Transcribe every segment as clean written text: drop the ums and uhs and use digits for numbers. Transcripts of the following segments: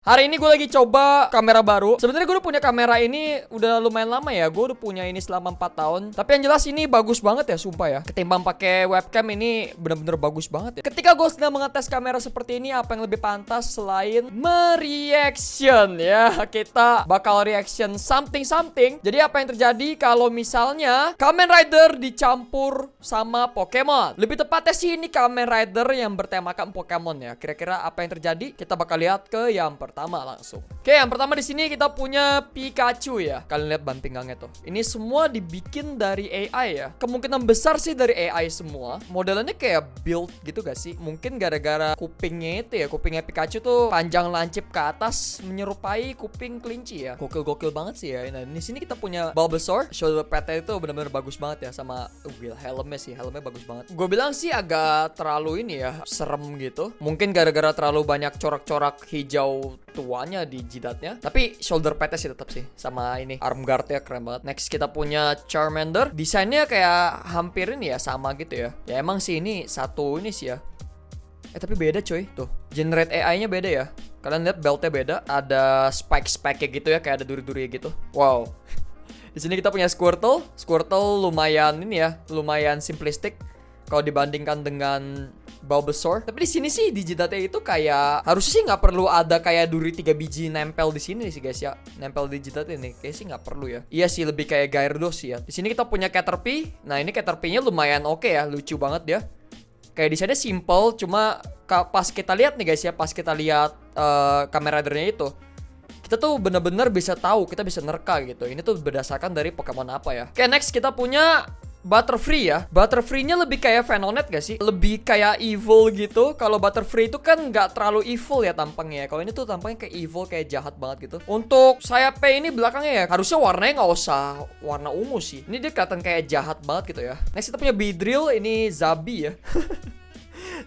Hari ini gue lagi coba kamera baru. Sebenarnya gue udah punya kamera ini udah lumayan lama ya. Gue udah punya ini selama 4 tahun. Tapi yang jelas ini bagus banget ya, sumpah ya. Ketimbang pakai webcam ini bener-bener bagus banget ya. Ketika gue sedang mengetes kamera seperti ini, apa yang lebih pantas selain mereaction ya? Kita bakal reaction something. Jadi apa yang terjadi kalau misalnya Kamen Rider dicampur sama Pokemon? Lebih tepatnya sih ini Kamen Rider yang bertemakan Pokemon ya. Kira-kira apa yang terjadi? Kita bakal lihat ke yang pertama langsung. Oke, yang pertama di sini kita punya Pikachu ya. Kalian lihat ban pinggangnya tuh. Ini semua dibikin dari AI ya. Kemungkinan besar sih dari AI semua. Modelannya kayak build gitu gak sih? Mungkin gara-gara kupingnya itu ya. Kupingnya Pikachu tuh panjang lancip ke atas menyerupai kuping kelinci ya. Gokil-gokil banget sih ya. Nah, di sini kita punya Bulbasaur. Shoulder padnya itu benar-benar bagus banget ya, sama helmnya sih. Helmnya bagus banget. Gue bilang sih agak terlalu ini ya, serem gitu. Mungkin gara-gara terlalu banyak corak-corak hijau tuanya di jidatnya. Tapi shoulder padnya sih tetap sih. Sama ini arm guardnya keren banget. Next kita punya Charmander. Desainnya kayak hampir ini ya, sama gitu ya. Ya emang sih ini satu ini sih ya. Tapi beda coy. Tuh, generate AI-nya beda ya. Kalian lihat beltnya beda. Ada spike-spike gitu ya, kayak ada duri-duri gitu. Wow. Di sini kita punya Squirtle. Squirtle lumayan ini ya, lumayan simplistic kalau dibandingkan dengan Bulbasaur. Tapi di sini sih di jidatnya itu kayak harusnya sih nggak perlu ada kayak duri 3 biji nempel di sini sih guys ya. Nempel di jidatnya nih. Kayak sih nggak perlu ya. Iya sih, lebih kayak Gyarados sih ya. Di sini kita punya Caterpie. Nah, ini Caterpie-nya lumayan oke ya, lucu banget dia. Kayak desainnya simple, cuma pas kita lihat nih guys ya, pas kita lihat Kamen Rider-nya itu, kita tuh bener-bener bisa tahu, kita bisa nerka gitu. Ini tuh berdasarkan dari Pokemon apa ya. Oke, next kita punya Butterfree ya. Butterfree-nya lebih kayak Venonat gak sih? Lebih kayak evil gitu. Kalau Butterfree itu kan gak terlalu evil ya tampangnya. Kalau ini tuh tampangnya kayak evil, kayak jahat banget gitu. Untuk sayapnya ini belakangnya ya, harusnya warnanya gak usah warna ungu sih. Ini dia kelihatan kayak jahat banget gitu ya. Next kita punya Beedrill. Ini Zabi ya.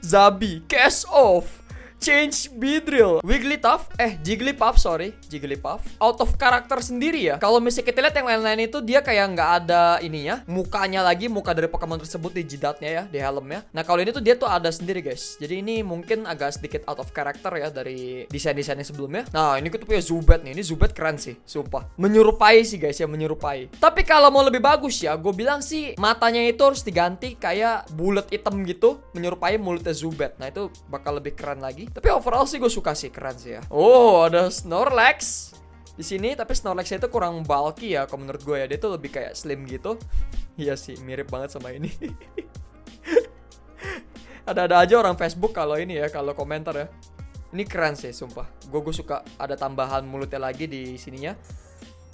Zabi, cast off. Change Beedrill. Jigglypuff, sorry. Jigglypuff out of karakter sendiri ya. Kalau misalnya kita lihat yang lain-lain itu, dia kayak nggak ada ininya, mukanya lagi, muka dari Pokemon tersebut di jidatnya ya, di helmnya. Nah, kalau ini tuh dia tuh ada sendiri guys. Jadi ini mungkin agak sedikit out of character ya dari desain-desainnya sebelumnya. Nah, ini kita punya Zubat nih. Ini Zubat keren sih, sumpah. Menyerupai sih guys ya, menyerupai. Tapi kalau mau lebih bagus ya, gue bilang sih matanya itu harus diganti kayak bulat hitam gitu, menyerupai mulutnya Zubat. Nah, itu bakal lebih keren lagi. Tapi overall sih gue suka sih, keren sih ya. Oh, ada Snorlax di sini, tapi Snorlax itu kurang bulky ya kalau menurut gue ya. Dia tuh lebih kayak slim gitu. Iya sih, mirip banget sama ini. Ada-ada aja orang Facebook kalau ini ya, kalau komentar ya. Ini keren sih, sumpah. Gue suka ada tambahan mulutnya lagi di sininya.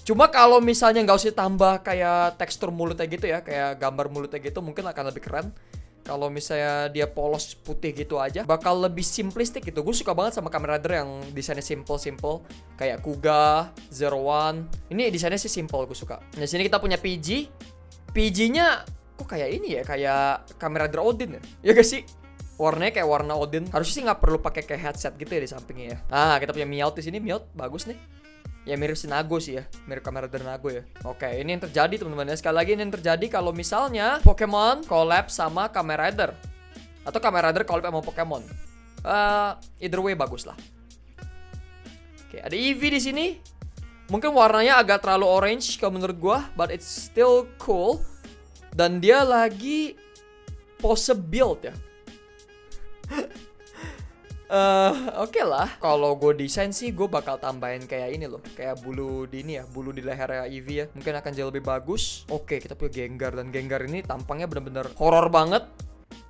Cuma kalau misalnya nggak usah tambah kayak tekstur mulutnya gitu ya, kayak gambar mulutnya gitu, mungkin akan lebih keren. Kalau misalnya dia polos putih gitu aja, bakal lebih simplistik gitu. Gue suka banget sama Kamen Rider yang desainnya simple. Kayak Kuga, Zero One. Ini desainnya sih simple, gue suka. Nah, sini kita punya PG. PG-nya kok kayak ini ya, kayak Kamen Rider Odin ya? Ya gak sih? Warnanya kayak warna Odin. Harusnya sih nggak perlu pakai kayak headset gitu ya di sampingnya ya. Nah, kita punya Meowth di sini. Meowth bagus nih. Ya mirip si Nago sih ya, mirip Kamen Rider Nago ya. Oke, ini yang terjadi teman-teman ya. Sekali lagi ini yang terjadi kalau misalnya Pokemon collab sama Kamen Rider, atau Kamen Rider collab sama Pokemon. Either way bagus lah. Oke, ada Eevee di sini. Mungkin warnanya agak terlalu orange kalau menurut gua, but it's still cool. Dan dia lagi pose build ya. Oke lah. Kalau gue desain sih, gue bakal tambahin kayak ini loh, kayak bulu di ini ya, bulu di lehernya Eevee ya. Mungkin akan jauh lebih bagus. Oke, kita punya Gengar, dan Gengar ini tampangnya bener-bener horor banget.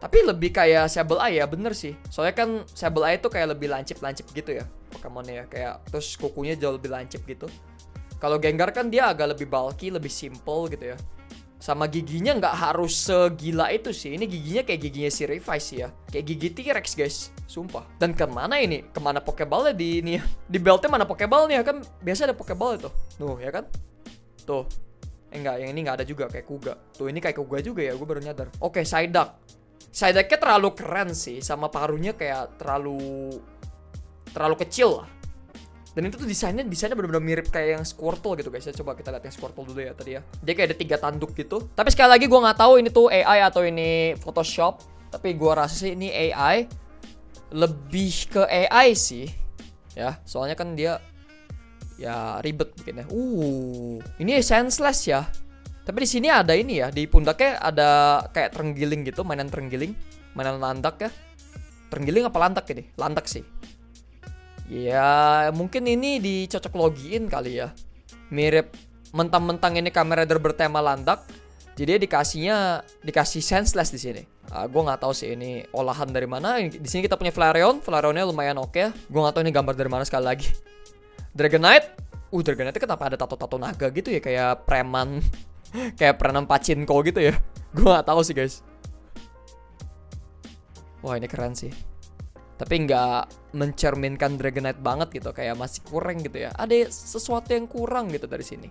Tapi lebih kayak Sableye ya, bener sih. Soalnya kan Sableye itu kayak lebih lancip-lancip gitu ya Pokemonnya ya, kayak terus kukunya jauh lebih lancip gitu. Kalau Gengar kan dia agak lebih bulky, lebih simple gitu ya. Sama giginya nggak harus segila itu sih. Ini giginya kayak giginya si Revice ya. Kayak gigi T-Rex guys, sumpah. Dan kemana ini? Kemana Pokeballnya di ini ya? Di beltnya mana Pokeballnya? Kan biasa ada Pokeball itu. Tuh, ya kan? Tuh. Enggak, yang ini nggak ada juga, kayak Kuga. Tuh, ini kayak Kuga juga ya, gue baru nyadar. Oke, Psyduck. Psyducknya terlalu keren sih. Sama paruhnya kayak terlalu kecil lah. Dan itu tuh desainnya benar-benar mirip kayak yang Squirtle gitu guys ya. Coba kita lihat yang Squirtle dulu ya tadi ya. Dia kayak ada 3 tanduk gitu. Tapi sekali lagi gue nggak tahu ini tuh AI atau ini Photoshop. Tapi gue rasa sih ini AI. Lebih ke AI sih. ya. Soalnya kan dia ya ribet bikinnya. Ini senseless ya. Tapi di sini ada ini ya, di pundaknya ada kayak terenggiling gitu, mainan terenggiling, mainan landak ya. Terenggiling apa landak ini? Landak sih. Ya, mungkin ini dicocok logiin kali ya. Mirip mentang-mentang ini Kamen Rider bertema landak, jadi dikasih senseless di sini. Gue nggak tahu sih ini olahan dari mana. Di sini kita punya Flareon, Flareonnya lumayan oke ya. Gue nggak tahu ini gambar dari mana sekali lagi. Dragonite, Dragonite kenapa ada tato-tato naga gitu ya, kayak preman, kayak preman pachinko gitu ya. Gue nggak tahu sih guys. Wah ini keren sih. Tapi nggak mencerminkan Dragonite banget gitu, kayak masih kurang gitu ya. Ada sesuatu yang kurang gitu dari sini.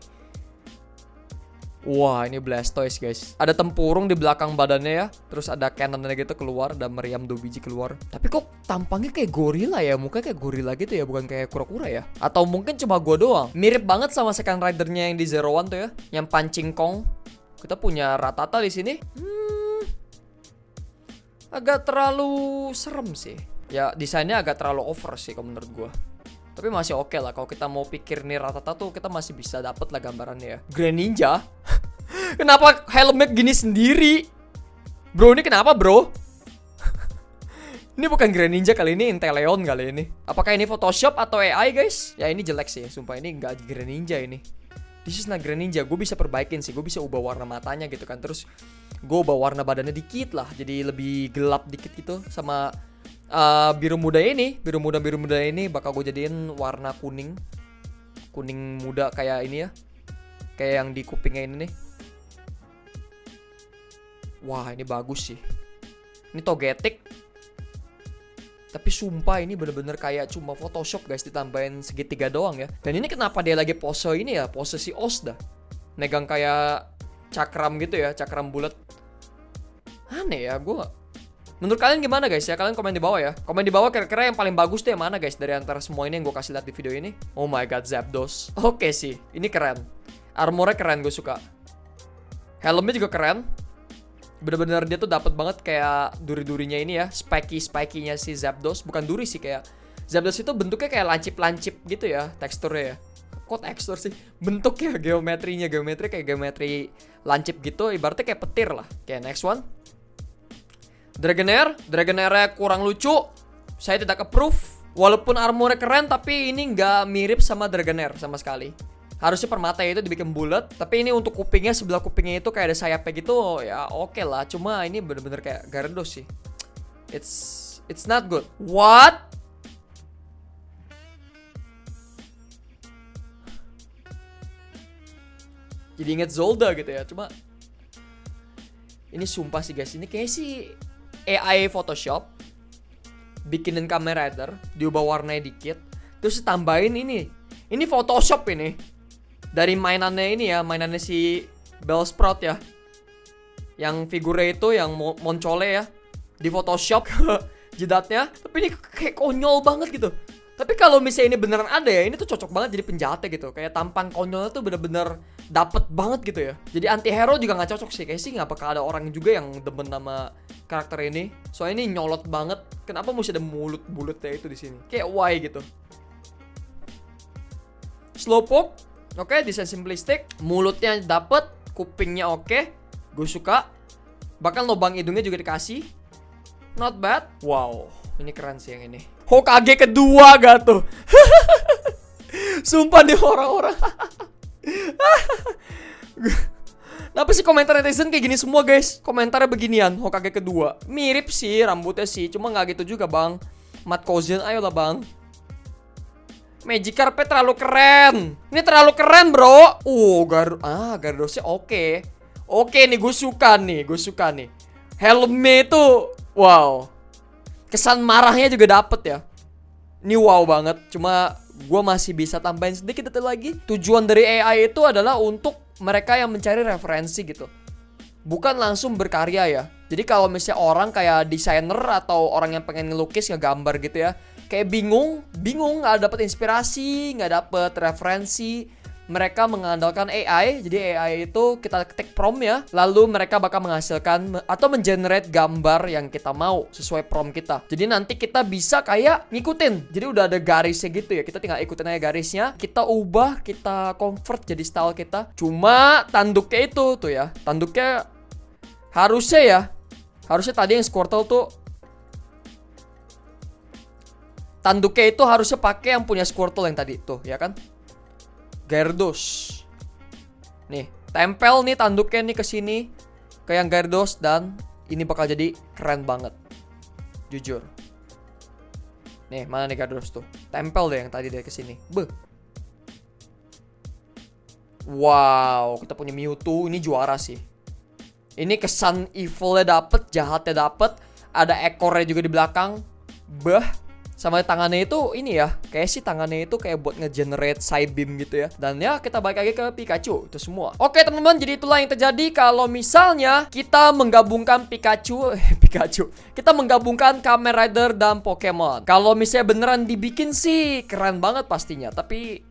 Wah ini Blastoise guys. Ada tempurung di belakang badannya ya. Terus ada cannonnya gitu keluar, ada meriam 2 biji keluar. Tapi kok tampangnya kayak gorila ya, mukanya kayak gorila gitu ya, bukan kayak kura-kura ya. Atau mungkin cuma gua doang. Mirip banget sama Second Rider-nya yang di Zero One tuh ya, yang pancing Kong. Kita punya Rattata di sini. Agak terlalu serem sih. Ya desainnya agak terlalu over sih kalau menurut gua. Tapi masih oke lah, kalau kita mau pikir nih Rattata tuh kita masih bisa dapet lah gambarannya ya. Greninja? Kenapa helmnya gini sendiri? Bro ini kenapa bro? Ini bukan Greninja kali ini, Inteleon kali ini. Apakah ini Photoshop atau AI guys? Ya ini jelek sih, sumpah ini nggak Greninja ini. This is not Greninja, gue bisa perbaikin sih, gue bisa ubah warna matanya gitu kan. Terus gue ubah warna badannya dikit lah, jadi lebih gelap dikit gitu. Sama biru muda ini bakal gue jadiin warna kuning muda kayak ini ya, kayak yang di kupingnya ini nih. Wah ini bagus sih. Ini Togetic. Tapi sumpah ini bener-bener kayak cuma Photoshop guys, ditambahin segitiga doang ya. Dan ini kenapa dia lagi pose ini ya, pose si Os dah, megang kayak cakram gitu ya, cakram bulat. Aneh ya, menurut kalian gimana guys ya? Kalian komen di bawah ya. Komen di bawah kira-kira yang paling bagus tuh yang mana guys dari antara semua ini yang gue kasih lihat di video ini. Oh my god, Zapdos. Oke sih, ini keren. Armornya keren, gue suka. Helmnya juga keren. Bener-bener dia tuh dapat banget kayak duri-durinya ini ya, spiky-nya si Zapdos. Bukan duri sih, kayak Zapdos itu bentuknya kayak lancip-lancip gitu ya, teksturnya ya. Kok tekstur sih? Bentuknya, geometri kayak geometri lancip gitu, ibaratnya kayak petir lah. Kayak next one. Dragonair kurang lucu. Saya tidak approve. Walaupun armornya keren, tapi ini nggak mirip sama Dragonair sama sekali. Harusnya permata itu dibikin bulat, tapi ini untuk kupingnya, sebelah kupingnya itu kayak ada sayapnya gitu. Ya oke lah, cuma ini bener-bener kayak Gyarados sih. It's not good. What? Jadi inget Zelda gitu ya. Cuma ini sumpah sih guys, ini kayaknya sih AI Photoshop bikinin Kamen Rider, diubah warnanya dikit, terus tambahin ini Photoshop ini dari mainannya ini ya, mainannya si Bellsprout ya, yang figurnya itu yang moncole ya, di Photoshop ke jidatnya. Tapi ini kayak konyol banget gitu. Tapi kalau misalnya ini beneran ada ya, ini tuh cocok banget jadi penjahatnya gitu. Kayak tampang konyolnya tuh bener-bener dapet banget gitu ya. Jadi anti hero juga nggak cocok sih. Kayak sih nggak bakal ada orang juga yang demen sama karakter ini. Soalnya ini nyolot banget. Kenapa mesti ada mulut bulutnya itu di sini? Kayak why gitu. Slowpoke, oke, desain simplistic. Mulutnya dapet, kupingnya oke, gue suka. Bahkan lubang hidungnya juga dikasih. Not bad. Wow, ini keren sih yang ini. Hokage kedua gak tuh? Sumpah nih orang-orang. Kenapa sih komentar netizen kayak gini semua guys? Komentarnya beginian, Hokage kedua. Mirip sih rambutnya sih, cuma gak gitu juga bang. Matt Cousin, ayolah bang. Magikarp terlalu keren. Ini terlalu keren bro. Gyarados-nya oke. Oke nih, gue suka nih. Helmnya itu wow. Kesan marahnya juga dapet ya. Ini wow banget. Cuma gue masih bisa tambahin sedikit detail lagi. Tujuan dari AI itu adalah untuk mereka yang mencari referensi gitu, bukan langsung berkarya ya. Jadi kalau misalnya orang kayak desainer atau orang yang pengen ngelukis, ngegambar gitu ya, kayak bingung, nggak dapet inspirasi, nggak dapet referensi, mereka mengandalkan AI. Jadi AI itu kita ketik prompt ya, lalu mereka bakal menghasilkan atau mengenerate gambar yang kita mau sesuai prompt kita. Jadi nanti kita bisa kayak ngikutin. Jadi udah ada garisnya gitu ya. Kita tinggal ikutin aja garisnya. Kita ubah, kita convert jadi style kita. Cuma tanduknya itu tuh ya. Tanduknya harusnya tadi yang Squirtle tuh tanduknya itu harusnya pakai yang punya Squirtle yang tadi tuh, ya kan? Gyarados. Nih, tempel nih tanduknya nih ke sini, ke yang Gyarados, dan ini bakal jadi keren banget. Jujur. Nih, mana nih Gyarados tuh? Tempel deh yang tadi deh ke sini. Beuh. Wow, kita punya Mewtwo, ini juara sih. Ini kesan evilnya dapet, jahatnya dapet, ada ekornya juga di belakang. Beuh. Sama tangannya itu ini ya, kayak sih tangannya itu kayak buat nge-generate Psybeam gitu ya. Dan ya kita balik lagi ke Pikachu, itu semua. Oke teman-teman, jadi itulah yang terjadi kalau misalnya kita menggabungkan Pikachu. Kita menggabungkan Kamen Rider dan Pokemon. Kalau misalnya beneran dibikin sih keren banget pastinya. Tapi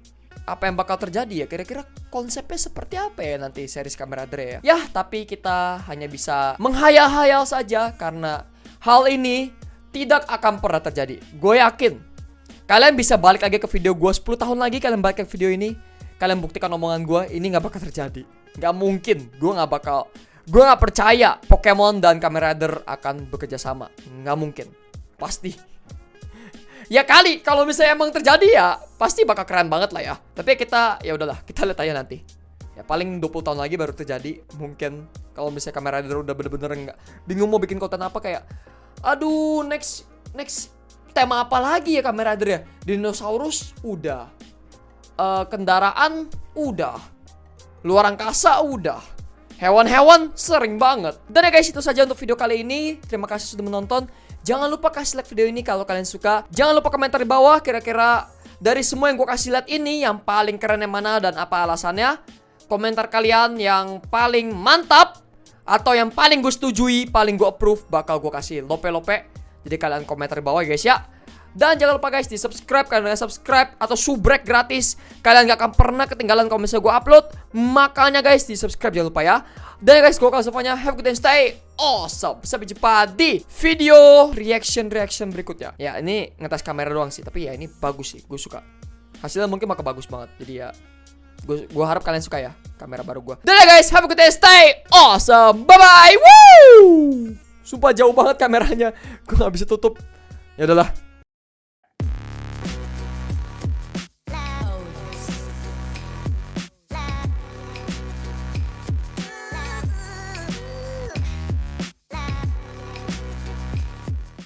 apa yang bakal terjadi ya? Kira-kira konsepnya seperti apa ya nanti series Kamen Rider ya? Ya, tapi kita hanya bisa menghayal-hayal saja karena hal ini tidak akan pernah terjadi. Gue yakin kalian bisa balik lagi ke video gue 10 tahun lagi, kalian balik ke video ini, kalian buktikan omongan gue, ini gak bakal terjadi. Gak mungkin. Gue gak percaya Pokemon dan Kamen Rider akan bekerja sama. Gak mungkin. Pasti. Ya kali kalau misalnya emang terjadi ya pasti bakal keren banget lah ya. Tapi ya udahlah, kita lihat aja nanti. Ya paling 20 tahun lagi baru terjadi. Mungkin kalau misalnya Kamen Rider udah bener-bener nggak bingung mau bikin konten apa, kayak aduh, next tema apa lagi ya Kamen Rider ya? Dinosaurus udah, kendaraan udah, luar angkasa udah, hewan-hewan sering banget. Dan ya guys, itu saja untuk video kali ini. Terima kasih sudah menonton. Jangan lupa kasih like video ini kalau kalian suka. Jangan lupa komentar di bawah kira-kira dari semua yang gue kasih lihat ini yang paling keren yang mana dan apa alasannya. Komentar kalian yang paling mantap atau yang paling gue setujui, paling gue approve, bakal gue kasih lope-lope. Jadi kalian komentar di bawah ya guys ya. Dan jangan lupa guys di subscribe. Kalian udah subscribe atau subrek gratis, kalian gak akan pernah ketinggalan kalau misalnya gue upload. Makanya guys di subscribe jangan lupa ya. Dan guys, gue kalau semuanya have a good day and stay awesome. Sampai jumpa di video reaction berikutnya. Ya ini ngetes kamera doang sih, tapi ya ini bagus sih, gue suka. Hasilnya mungkin bakal bagus banget. Jadi ya gue harap kalian suka ya kamera baru gue. Dan guys, have a good day, stay awesome. Bye bye. Woo! Sumpah jauh banget kameranya, gue gak bisa tutup. Ya udahlah.